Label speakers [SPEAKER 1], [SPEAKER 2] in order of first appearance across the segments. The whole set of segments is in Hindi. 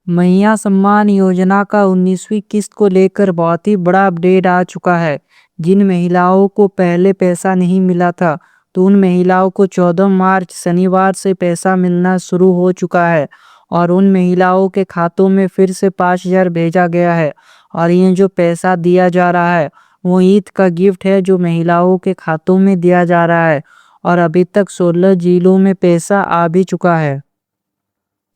[SPEAKER 1] मैया सम्मान योजना का 19वीं किस्त को लेकर बहुत ही बड़ा अपडेट आ चुका है। जिन महिलाओं को पहले पैसा नहीं मिला था, तो उन महिलाओं को 14 मार्च शनिवार से पैसा मिलना शुरू हो चुका है और उन महिलाओं के खातों में फिर से 5,000 भेजा गया है। और ये जो पैसा दिया जा रहा है, वो ईद का गिफ्ट है जो महिलाओं के खातों में दिया जा रहा है और अभी तक 16 जिलों में पैसा आ भी चुका है।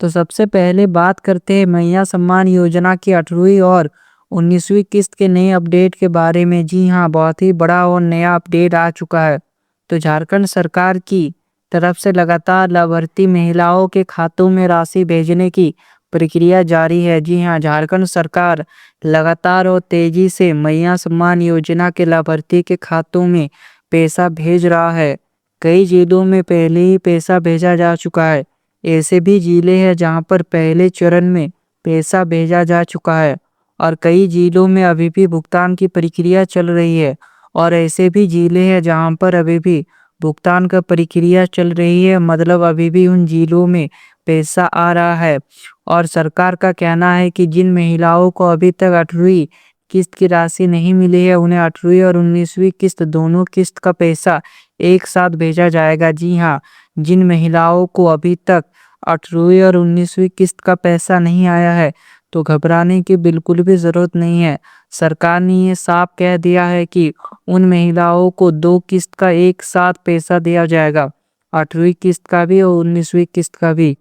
[SPEAKER 1] तो सबसे पहले बात करते हैं मैया सम्मान योजना की 8वीं और 19वीं किस्त के नए अपडेट के बारे में। जी हाँ, बहुत ही बड़ा और नया अपडेट आ चुका है। तो झारखंड सरकार की तरफ से लगातार लाभार्थी महिलाओं के खातों में राशि भेजने की प्रक्रिया जारी है। जी हाँ, झारखंड सरकार लगातार और तेजी से मैया सम्मान योजना के लाभार्थी के खातों में पैसा भेज रहा है। कई जिलों में पहले ही पैसा भेजा जा चुका है। ऐसे भी जिले हैं जहां पर पहले चरण में पैसा भेजा जा चुका है और कई जिलों में अभी भी भुगतान की प्रक्रिया चल रही है। और ऐसे भी जिले हैं जहां पर अभी भी भुगतान का प्रक्रिया चल रही है, मतलब अभी भी उन जिलों में पैसा आ रहा है। और सरकार का कहना है कि जिन महिलाओं को अभी तक 8वीं किस्त की राशि नहीं मिली है, उन्हें 8वीं और 19वीं किस्त दोनों किस्त का पैसा एक साथ भेजा जाएगा। जी हाँ, जिन महिलाओं को अभी तक 8वीं और 19वीं किस्त का पैसा नहीं आया है, तो घबराने की बिल्कुल भी ज़रूरत नहीं है। सरकार ने ये साफ कह दिया है कि उन महिलाओं को 2 किस्त का एक साथ पैसा दिया जाएगा, 8वीं किस्त का भी और 19वीं किस्त का भी।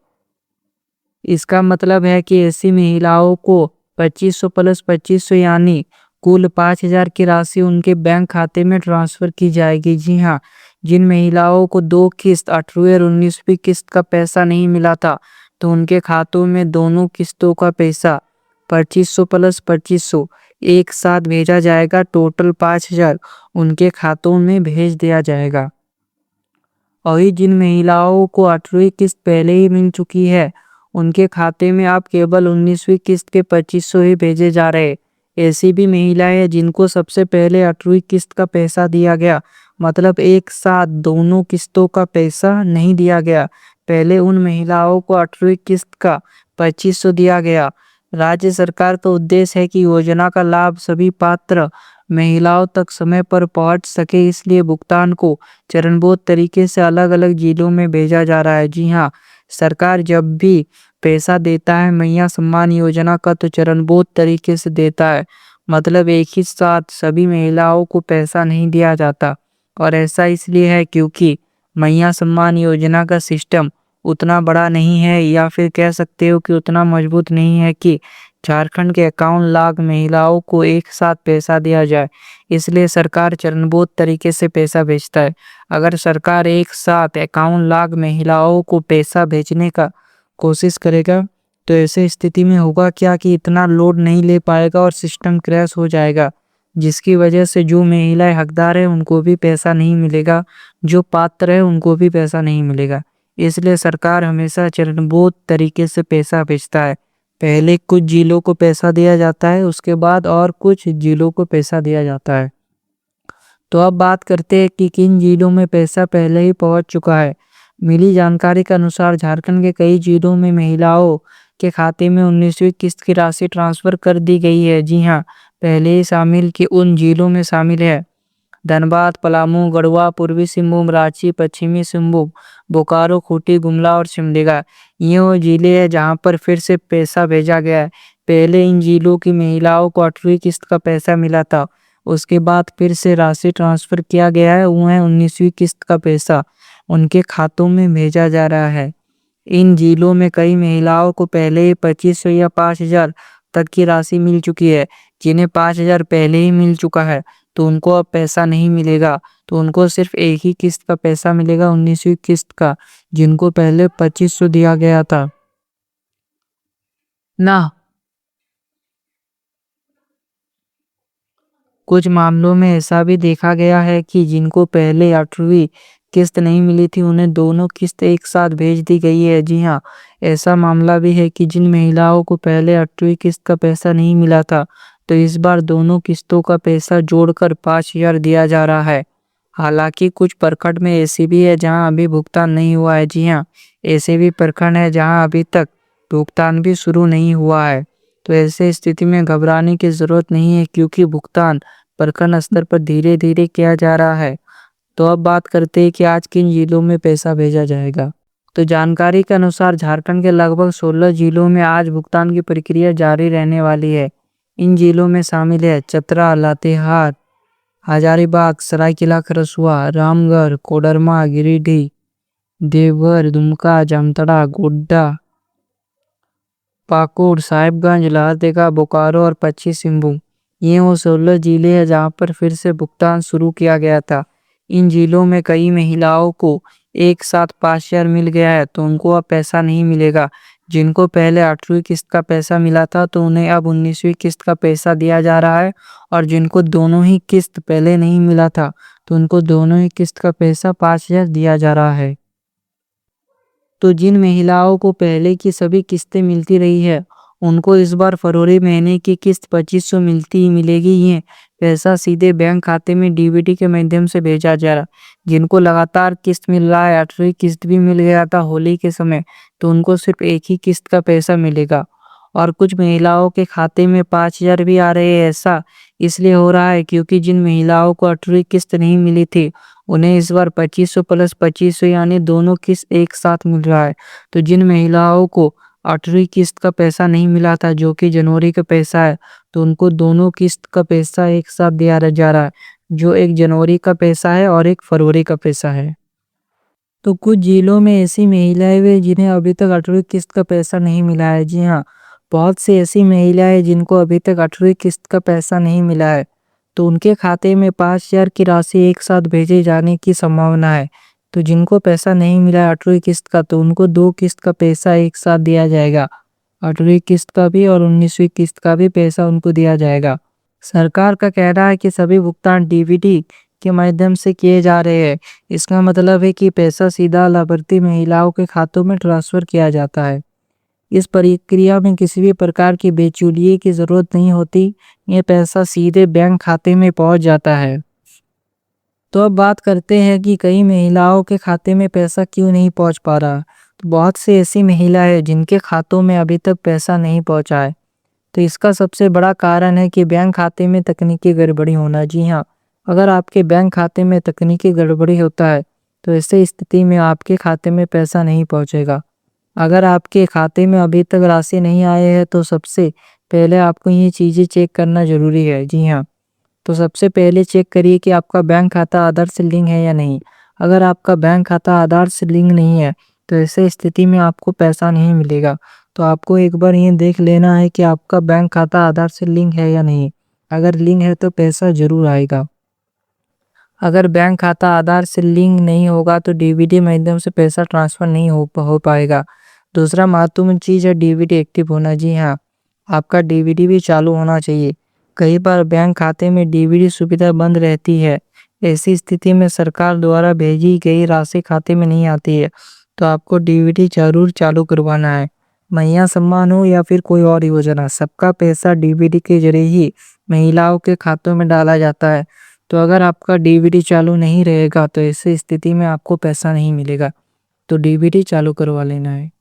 [SPEAKER 1] इसका मतलब है कि ऐसी महिलाओं को 2500 प्लस 2500 यानी कुल 5,000 की राशि उनके बैंक खाते में ट्रांसफ़र की जाएगी। जी हाँ, जिन महिलाओं को 2 किस्त 8वीं और 19वीं किस्त का पैसा नहीं मिला था, तो उनके खातों में दोनों किस्तों का पैसा 2500 प्लस 2500 एक साथ भेजा जाएगा। टोटल 5,000 उनके खातों में भेज दिया जाएगा। और जिन महिलाओं को 8वीं किस्त पहले ही मिल चुकी है, उनके खाते में अब केवल 19वीं किस्त के 2500 ही भेजे जा रहे। ऐसी भी महिलाएं हैं जिनको सबसे पहले 8वीं किस्त का पैसा दिया गया, मतलब एक साथ दोनों किस्तों का पैसा नहीं दिया गया। पहले उन महिलाओं को 8वीं किस्त का 2500 दिया गया। राज्य सरकार का उद्देश्य है कि योजना का लाभ सभी पात्र महिलाओं तक समय पर पहुंच सके, इसलिए भुगतान को चरणबद्ध तरीके से अलग-अलग जिलों में भेजा जा रहा है। जी हाँ, सरकार जब भी पैसा देता है मैया सम्मान योजना का, तो चरणबद्ध तरीके से देता है, मतलब एक ही साथ सभी महिलाओं को पैसा नहीं दिया जाता। और ऐसा इसलिए है क्योंकि मैया सम्मान योजना का सिस्टम उतना बड़ा नहीं है, या फिर कह सकते हो कि उतना मजबूत नहीं है कि झारखंड के 51 लाख महिलाओं को एक साथ पैसा दिया जाए। इसलिए सरकार चरणबद्ध तरीके से पैसा भेजता है। अगर सरकार एक साथ 51 लाख महिलाओं को पैसा भेजने का कोशिश करेगा, तो ऐसे स्थिति में होगा क्या कि इतना लोड नहीं ले पाएगा और सिस्टम क्रैश हो जाएगा, जिसकी वजह से जो महिलाएं हकदार है उनको भी पैसा नहीं मिलेगा, जो पात्र है उनको भी पैसा नहीं मिलेगा। इसलिए सरकार हमेशा चरणबद्ध तरीके से पैसा भेजता है। पहले कुछ जिलों को पैसा दिया जाता है, उसके बाद और कुछ जिलों को पैसा दिया जाता है। तो अब बात करते हैं कि किन जिलों में पैसा पहले ही पहुंच चुका है। मिली जानकारी के अनुसार झारखंड के कई जिलों में महिलाओं के खाते में 19वीं किस्त की राशि ट्रांसफर कर दी गई है। जी हाँ, पहले ही शामिल के उन जिलों में शामिल है धनबाद, पलामू, गढ़वा, पूर्वी सिंहभूम, रांची, पश्चिमी सिंहभूम, बोकारो, खूंटी, गुमला और सिमडेगा। ये वो जिले हैं जहां पर फिर से पैसा भेजा गया है। पहले इन जिलों की महिलाओं को 8वीं किस्त का पैसा मिला था, उसके बाद फिर से राशि ट्रांसफर किया गया है, उन्हें 19वीं किस्त का पैसा उनके खातों में भेजा जा रहा है। इन जिलों में कई महिलाओं को पहले ही 2500 या 5,000 तक की राशि मिल चुकी है। जिन्हें 5,000 पहले ही मिल चुका है, तो उनको अब पैसा नहीं मिलेगा, तो उनको सिर्फ एक ही किस्त का पैसा मिलेगा, 19वीं किस्त का, जिनको पहले 2500 दिया गया था ना। कुछ मामलों में ऐसा भी देखा गया है कि जिनको पहले 8वीं किस्त नहीं मिली थी, उन्हें दोनों किस्त एक साथ भेज दी गई है। जी हाँ, ऐसा मामला भी है कि जिन महिलाओं को पहले 8वीं किस्त का पैसा नहीं मिला था, तो इस बार दोनों किस्तों का पैसा जोड़कर 5,000 दिया जा रहा है। हालांकि कुछ प्रखंड में ऐसी भी है जहां अभी भुगतान नहीं हुआ है। जी हाँ, ऐसे भी प्रखंड है जहां अभी तक भुगतान भी शुरू नहीं हुआ है। तो ऐसे स्थिति में घबराने की ज़रूरत नहीं है, क्योंकि भुगतान प्रखंड स्तर पर धीरे-धीरे किया जा रहा है। तो अब बात करते हैं कि आज किन जिलों में पैसा भेजा जाएगा। तो जानकारी के अनुसार झारखंड के लगभग 16 जिलों में आज भुगतान की प्रक्रिया जारी रहने वाली है। इन जिलों में शामिल है चतरा, लातेहार, हजारीबाग, सरायकेला खरसुआ, रामगढ़, कोडरमा, गिरिडीह, देवघर, दुमका, जामताड़ा, गोड्डा, पाकुड़, साहिबगंज, लहरदगा, बोकारो और पश्चिमी सिंहभूम। ये वो 16 जिले हैं जहां पर फिर से भुगतान शुरू किया गया था। इन जिलों में कई महिलाओं को एक साथ 5,000 मिल गया है, तो उनको अब पैसा नहीं मिलेगा। जिनको पहले 8वीं किस्त का पैसा मिला था, तो उन्हें अब 19वीं किस्त का पैसा दिया जा रहा है। और जिनको दोनों ही किस्त पहले नहीं मिला था, तो उनको दोनों ही किस्त का पैसा 5,000 दिया जा रहा है। तो जिन महिलाओं को पहले की सभी किस्तें मिलती रही है, उनको इस बार फरवरी महीने की किस्त 2,500 मिलेगी। ये पैसा सीधे बैंक खाते में डीबीटी के माध्यम से भेजा जा रहा। जिनको लगातार किस्त मिल रहा है, 8वीं किस्त भी मिल गया था होली के समय, तो उनको सिर्फ एक ही किस्त का पैसा मिलेगा। और कुछ महिलाओं के खाते में 5,000 भी आ रहे हैं। ऐसा इसलिए हो रहा है क्योंकि जिन महिलाओं को 8वीं किस्त नहीं मिली थी, उन्हें इस बार 2,500 प्लस 2,500 यानी दोनों किस्त एक साथ मिल रहा है। तो जिन महिलाओं को 8वीं किस्त का पैसा नहीं मिला था, जो कि जनवरी का पैसा है, तो उनको दोनों किस्त का पैसा एक साथ दिया जा रहा है, जो एक जनवरी का पैसा है और एक फरवरी का पैसा है। तो कुछ जिलों में ऐसी महिलाएं हैं जिन्हें अभी तक 8वीं किस्त का पैसा नहीं मिला है। जी हाँ, बहुत सी ऐसी महिलाएं जिनको अभी तक 8वीं किस्त का पैसा नहीं मिला है, तो उनके खाते में 5,000 की राशि एक साथ भेजे जाने की संभावना है। तो जिनको पैसा नहीं मिला है 8वीं किस्त का, तो उनको 2 किस्त का पैसा एक साथ दिया जाएगा। 8वीं किस्त का भी और 19वीं किस्त का भी पैसा उनको दिया जाएगा। सरकार का कहना है कि सभी भुगतान डीबीटी के माध्यम से किए जा रहे हैं। इसका मतलब है कि पैसा सीधा लाभार्थी महिलाओं के खातों में ट्रांसफर किया जाता है। इस प्रक्रिया में किसी भी प्रकार की बिचौलिए की जरूरत नहीं होती। ये पैसा सीधे बैंक खाते में पहुंच जाता है। तो अब बात करते हैं कि कई महिलाओं के खाते में पैसा क्यों नहीं पहुंच पा रहा। तो बहुत सी ऐसी महिलाएं हैं जिनके खातों में अभी तक पैसा नहीं पहुंचा है। तो इसका सबसे बड़ा कारण है कि बैंक खाते में तकनीकी गड़बड़ी होना। जी हाँ, अगर आपके बैंक खाते में तकनीकी गड़बड़ी होता है, तो ऐसे स्थिति में आपके खाते में पैसा नहीं पहुंचेगा। अगर आपके खाते में अभी तक राशि नहीं आई है, तो सबसे पहले आपको ये चीज़ें चेक करना ज़रूरी है। जी हाँ, तो सबसे पहले चेक करिए कि आपका बैंक खाता आधार से लिंक है या नहीं। अगर आपका बैंक खाता आधार से लिंक नहीं है, तो ऐसे स्थिति में आपको पैसा नहीं मिलेगा। तो आपको एक बार ये देख लेना है कि आपका बैंक खाता आधार से लिंक है या नहीं। अगर लिंक है तो पैसा ज़रूर आएगा। अगर बैंक खाता आधार से लिंक नहीं होगा, तो डीबीटी माध्यम से पैसा ट्रांसफ़र नहीं हो पाएगा। दूसरा महत्वपूर्ण चीज़ है डीबीटी एक्टिव होना। जी हाँ, आपका डीबीटी भी चालू होना चाहिए। कई बार बैंक खाते में डीबीटी सुविधा बंद रहती है। ऐसी स्थिति में सरकार द्वारा भेजी गई राशि खाते में नहीं आती है, तो आपको डीबीटी जरूर चालू करवाना है। मैया सम्मान हो या फिर कोई और योजना, सबका पैसा डीबीटी के जरिए ही महिलाओं के खातों में डाला जाता है। तो अगर आपका डीबीटी चालू नहीं रहेगा, तो ऐसी स्थिति में आपको पैसा नहीं मिलेगा। तो डीबीटी चालू करवा लेना है।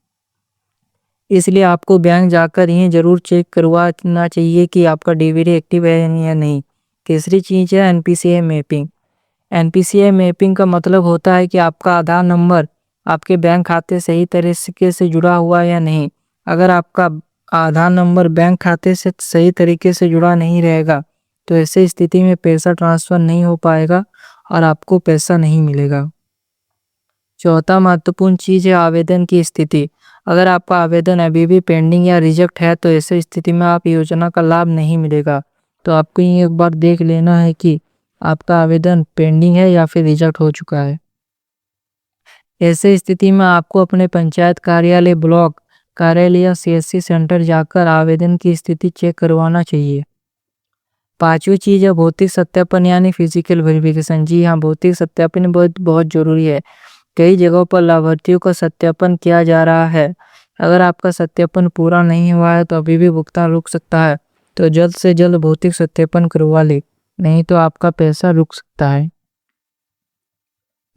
[SPEAKER 1] इसलिए आपको बैंक जाकर ये ज़रूर चेक करवाना चाहिए कि आपका डीबीटी एक्टिव है या नहीं। तीसरी चीज़ है एनपीसीआई मैपिंग। एनपीसीआई मैपिंग का मतलब होता है कि आपका आधार नंबर आपके बैंक खाते सही तरीके से जुड़ा हुआ है या नहीं। अगर आपका आधार नंबर बैंक खाते से सही तरीके से जुड़ा नहीं रहेगा, तो ऐसे स्थिति में पैसा ट्रांसफ़र नहीं हो पाएगा और आपको पैसा नहीं मिलेगा। चौथा महत्वपूर्ण चीज़ है आवेदन की स्थिति। अगर आपका आवेदन अभी भी पेंडिंग या रिजेक्ट है, तो ऐसी स्थिति में आप योजना का लाभ नहीं मिलेगा। तो आपको ये एक बार देख लेना है कि आपका आवेदन पेंडिंग है या फिर रिजेक्ट हो चुका है। ऐसे स्थिति में आपको अपने पंचायत कार्यालय, ब्लॉक कार्यालय या सीएससी सेंटर जाकर आवेदन की स्थिति चेक करवाना चाहिए। पांचवी चीज़ है भौतिक सत्यापन यानी फिजिकल वेरिफिकेशन। जी हाँ, भौतिक सत्यापन बहुत ज़रूरी है। कई जगहों पर लाभार्थियों का सत्यापन किया जा रहा है। अगर आपका सत्यापन पूरा नहीं हुआ है, तो अभी भी भुगतान रुक सकता है। तो जल्द से जल्द भौतिक सत्यापन करवा ले, नहीं तो आपका पैसा रुक सकता है।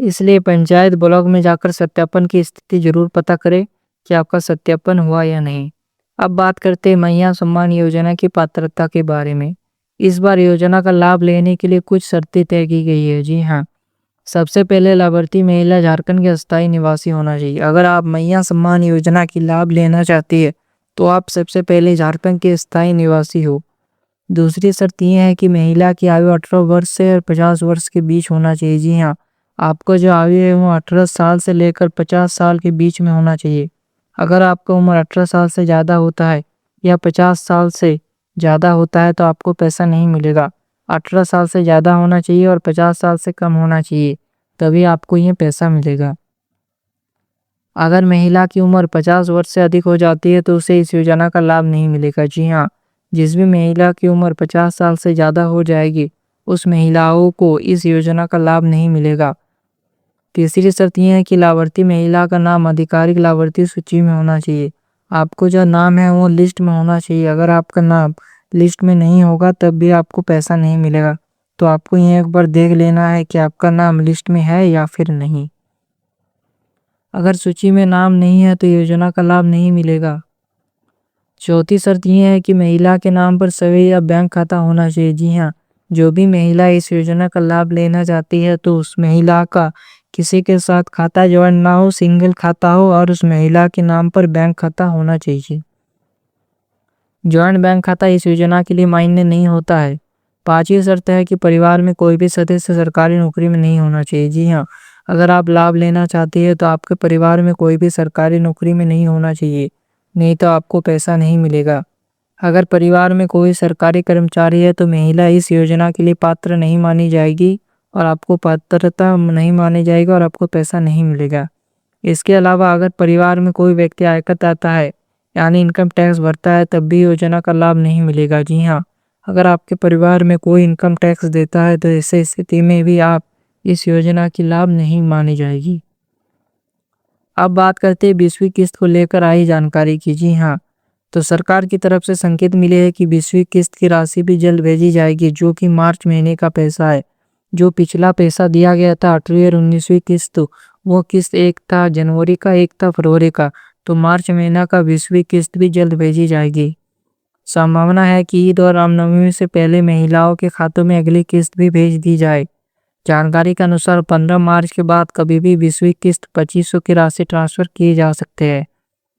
[SPEAKER 1] इसलिए पंचायत ब्लॉक में जाकर सत्यापन की स्थिति जरूर पता करें। कि आपका सत्यापन हुआ या नहीं। अब बात करते हैं महिला सम्मान योजना की पात्रता के बारे में। इस बार योजना का लाभ लेने के लिए कुछ शर्तें तय की गई है। जी हाँ, सबसे पहले लाभार्थी महिला झारखंड के अस्थायी निवासी होना चाहिए। अगर आप महिला सम्मान योजना की लाभ लेना चाहती है तो आप सबसे पहले झारखंड के स्थायी निवासी हो। दूसरी शर्त यह है कि महिला की आयु 18 वर्ष से 50 वर्ष के बीच होना चाहिए। जी हाँ, आपको जो आयु है वो 18 साल से लेकर 50 साल के बीच में होना चाहिए। अगर आपका उम्र 18 साल से ज़्यादा होता है या 50 साल से ज़्यादा होता है तो आपको पैसा नहीं मिलेगा। 18 साल से ज़्यादा होना चाहिए और 50 साल से कम होना चाहिए, तभी आपको ये पैसा मिलेगा। अगर महिला की उम्र 50 वर्ष से अधिक हो जाती है तो उसे इस योजना का लाभ नहीं मिलेगा। जी हाँ, जिस भी महिला की उम्र 50 साल से ज़्यादा हो जाएगी उस महिलाओं को इस योजना का लाभ नहीं मिलेगा। तीसरी शर्त यह है कि लाभार्थी महिला का नाम आधिकारिक लाभार्थी सूची में होना चाहिए। आपको जो नाम है वो लिस्ट में होना चाहिए। अगर आपका नाम लिस्ट में नहीं होगा तब भी आपको पैसा नहीं मिलेगा। तो आपको ये एक बार देख लेना है कि आपका नाम लिस्ट में है या फिर नहीं। अगर सूची में नाम नहीं है तो योजना का लाभ नहीं मिलेगा। चौथी शर्त यह है कि महिला के नाम पर सभी या बैंक खाता होना चाहिए। जी हाँ, जो भी महिला इस योजना का लाभ लेना चाहती है तो उस महिला का किसी के साथ खाता ज्वाइन ना हो, सिंगल खाता हो और उस महिला के नाम पर बैंक खाता होना चाहिए। ज्वाइंट बैंक खाता इस योजना के लिए मान्य नहीं होता है। पांचवी शर्त है कि परिवार में कोई भी सदस्य सरकारी नौकरी में नहीं होना चाहिए। जी हाँ, अगर आप लाभ लेना चाहती है तो आपके परिवार में कोई भी सरकारी नौकरी में नहीं होना चाहिए, नहीं तो आपको पैसा नहीं मिलेगा। अगर परिवार में कोई सरकारी कर्मचारी है तो महिला इस योजना के लिए पात्र नहीं मानी जाएगी और आपको पात्रता नहीं मानी जाएगी और आपको पैसा नहीं मिलेगा। इसके अलावा अगर परिवार में कोई व्यक्ति आयकर दाता है यानी इनकम टैक्स भरता है तब भी योजना का लाभ नहीं मिलेगा। जी हाँ, अगर आपके परिवार में कोई इनकम टैक्स देता है तो ऐसे स्थिति में भी आप इस योजना की लाभ नहीं मानी जाएगी। अब बात करते हैं 20वीं किस्त को लेकर आई जानकारी की। जी हाँ, तो सरकार की तरफ से संकेत मिले हैं कि 20वीं किस्त की राशि भी जल्द भेजी जाएगी, जो कि मार्च महीने का पैसा है। जो पिछला पैसा दिया गया था 8वीं और 19वीं किस्त, वो किस्त एक था जनवरी का, एक था फरवरी का, तो मार्च महीना का 20वीं किस्त भी जल्द भेजी जाएगी। संभावना है कि ईद और रामनवमी से पहले महिलाओं के खातों में अगली किस्त भी भेज दी जाए। जानकारी के अनुसार 15 मार्च के बाद कभी भी 20वीं किस्त 2500 की राशि ट्रांसफर किए जा सकते हैं।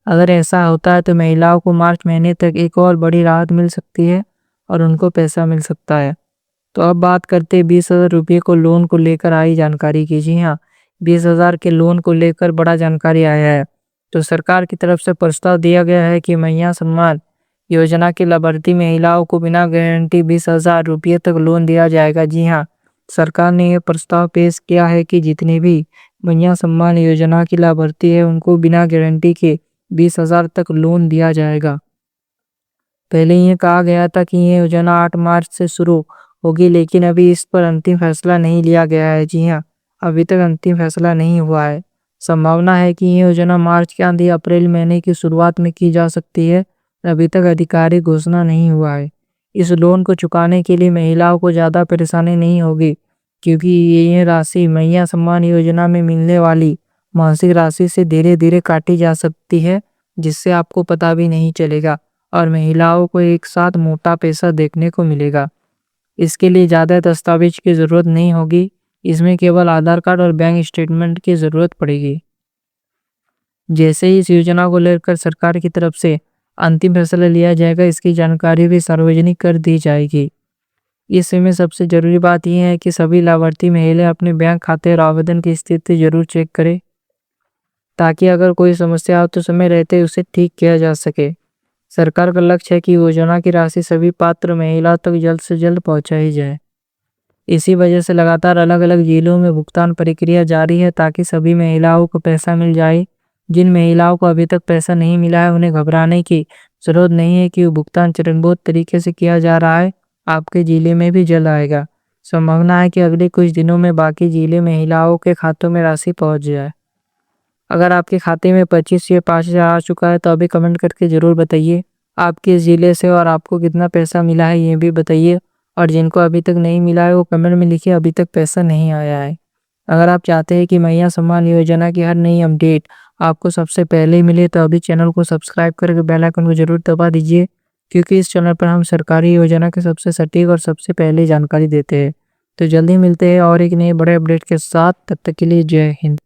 [SPEAKER 1] अगर ऐसा होता है तो महिलाओं को मार्च महीने तक एक और बड़ी राहत मिल सकती है और उनको पैसा मिल सकता है। तो अब बात करते हैं 20,000 रुपये को लोन को लेकर आई जानकारी की। जी हाँ, 20,000 के लोन को लेकर बड़ा जानकारी आया है। तो सरकार की तरफ से प्रस्ताव दिया गया है कि महिला सम्मान योजना की लाभार्थी महिलाओं को बिना गारंटी 20,000 रुपये तक लोन दिया जाएगा। जी हाँ, सरकार ने यह प्रस्ताव पेश किया है कि जितने भी महिला सम्मान योजना की लाभार्थी है उनको बिना गारंटी के 20,000 तक लोन दिया जाएगा। पहले ये कहा गया था कि ये योजना 8 मार्च से शुरू होगी, लेकिन अभी इस पर अंतिम फैसला नहीं लिया गया है। जी हाँ, अभी तक अंतिम फैसला नहीं हुआ है। संभावना है कि ये योजना मार्च के आधी अप्रैल महीने की शुरुआत में की जा सकती है। अभी तक आधिकारिक घोषणा नहीं हुआ है। इस लोन को चुकाने के लिए महिलाओं को ज़्यादा परेशानी नहीं होगी, क्योंकि ये राशि महिला सम्मान योजना में मिलने वाली मासिक राशि से धीरे धीरे काटी जा सकती है, जिससे आपको पता भी नहीं चलेगा और महिलाओं को एक साथ मोटा पैसा देखने को मिलेगा। इसके लिए ज़्यादा दस्तावेज की ज़रूरत नहीं होगी, इसमें केवल आधार कार्ड और बैंक स्टेटमेंट की ज़रूरत पड़ेगी। जैसे ही इस योजना को लेकर सरकार की तरफ से अंतिम फैसला लिया जाएगा, इसकी जानकारी भी सार्वजनिक कर दी जाएगी। इसमें सबसे ज़रूरी बात यह है कि सभी लाभार्थी महिलाएं अपने बैंक खाते और आवेदन की स्थिति जरूर चेक करें, ताकि अगर कोई समस्या हो तो समय रहते उसे ठीक किया जा सके। सरकार का लक्ष्य है कि योजना की राशि सभी पात्र महिलाओं तक जल्द से जल्द पहुंचाई जाए। इसी वजह से लगातार अलग अलग जिलों में भुगतान प्रक्रिया जारी है, ताकि सभी महिलाओं को पैसा मिल जाए। जिन महिलाओं को अभी तक पैसा नहीं मिला है उन्हें घबराने की जरूरत नहीं है, कि भुगतान चरणबद्ध तरीके से किया जा रहा है। आपके जिले में भी जल्द आएगा। संभावना है कि अगले कुछ दिनों में बाकी जिले महिलाओं के खातों में राशि पहुंच जाए। अगर आपके खाते में 25 या 5,000 आ चुका है तो अभी कमेंट करके ज़रूर बताइए आप किस ज़िले से और आपको कितना पैसा मिला है, ये भी बताइए। और जिनको अभी तक नहीं मिला है वो कमेंट में लिखिए अभी तक पैसा नहीं आया है। अगर आप चाहते हैं कि मैया सम्मान योजना की हर नई अपडेट आपको सबसे पहले मिले तो अभी चैनल को सब्सक्राइब करके बेल आइकन को जरूर दबा दीजिए, क्योंकि इस चैनल पर हम सरकारी योजना के सबसे सटीक और सबसे पहले जानकारी देते हैं। तो जल्दी मिलते हैं और एक नए बड़े अपडेट के साथ, तब तक के लिए जय हिंद।